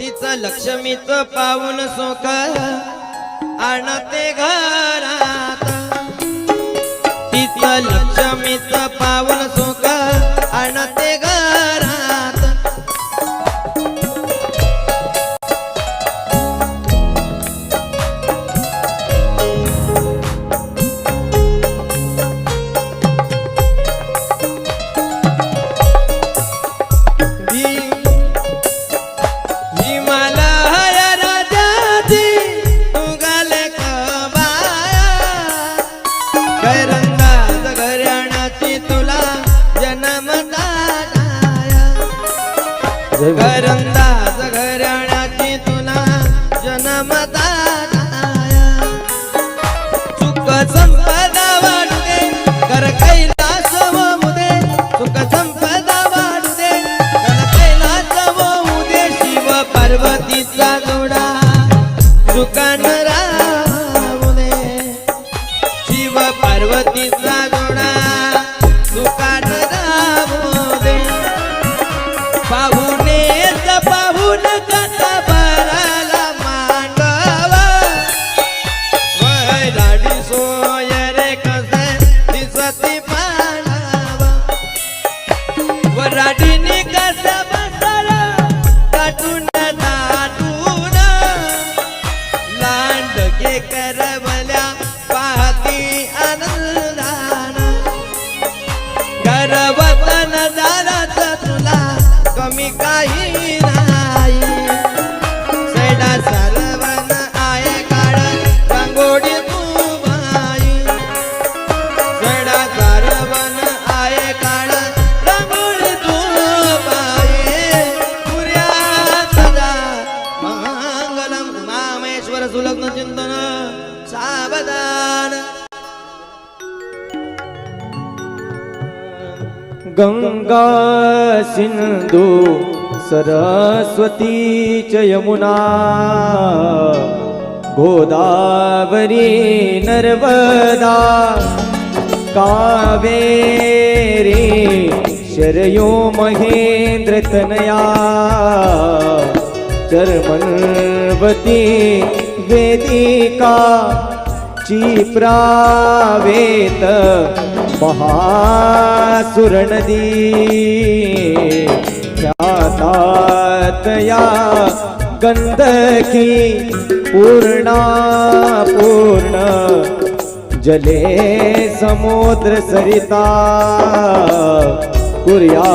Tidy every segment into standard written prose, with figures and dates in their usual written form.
तिचं लक्ष्मीचं पाऊल सोक आणते घरात, तिचं लक्ष्मीचं पाऊल सोक आणते घरात। घरंदाज घराण्याची तुला जन्मदानाया, सुख संपदा वाढू दे कर कैलास होऊ दे, सुख संपदा वाढू दे कर कैलास होऊ दे। शिव पार्वतीचा जोडा सुखान राहू दे, शिव पार्वतीचा जोडा सुखान राहू दे। पाहुणेच पाहून कथा भराला मांडवा, वय लाडी सोय रे कसे दिसती पाडावा, वराडीने कसा बसला दाटून दाटून, लांडगे करवल्या पाहती आनंदान, गर्वतन झालाच तुला कमी काही नाही। सैडा सारवन आहे काळ रांगोळी तू बाई, सैडा सारवन आहे काळ रांगोळी तू बाई। पुर्या सदा मंगलम मामेश्वर सुलग्न चिंतन सावधान। गंगा सिंधु सरस्वती च यमुना गोदावरी नर्मदा कावेरी शरयो महेंद्र तनया चर्मन्वती वेदिका क्षिप्रा वेत महासुर नदी ख्यातातया गंधकी पूर्णा पूर्ण जले समुद्र सरिता कुर्या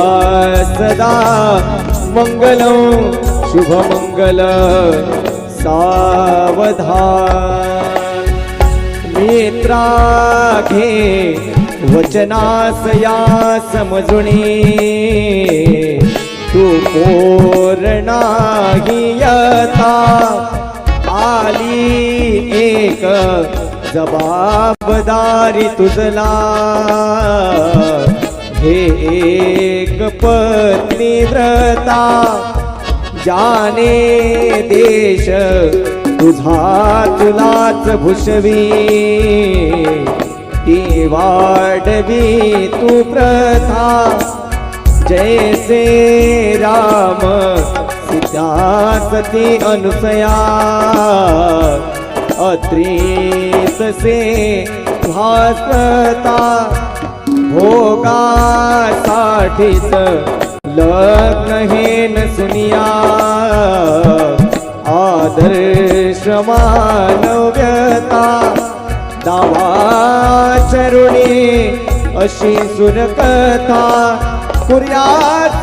सदा मंगलं शुभ मंगल सावधान। मित्रा घे वचनासया समजुनी तू पूर्णा हियता आली एक जबाबदारी तुझला, हे एक पत्नी व्रता जाने देश तुझा तुलाच भुषवी, ती वाढवी तू प्रथा जैसे राम सीता सती अनुसया, अत्रीस से भास्वता भोगा साठीच लग्न हेन सुनिया, आदर्श मानव्यता दावा चरुणी अशी सुरकथा कुर्यात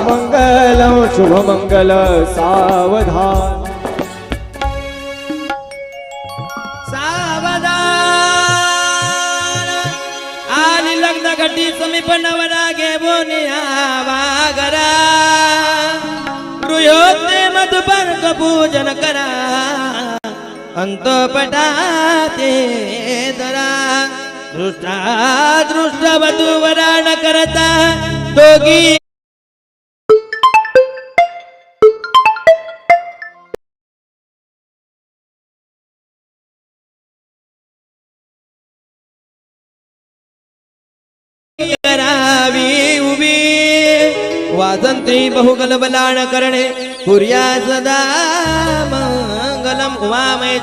मंगल शुभ मंगल सावधान। सावधान आली लग्न घटी समीप नवरा घेऊन वागरा, गृहोत्ते मधुपर्क पूजन करा, अंतपटाते दरा। दृष्टा दृष्ट वधूवरा न करता दोघी करावी उभी वाजंत्री बहुगल बलाण करणे कुर्या सदा मंगलम उमामय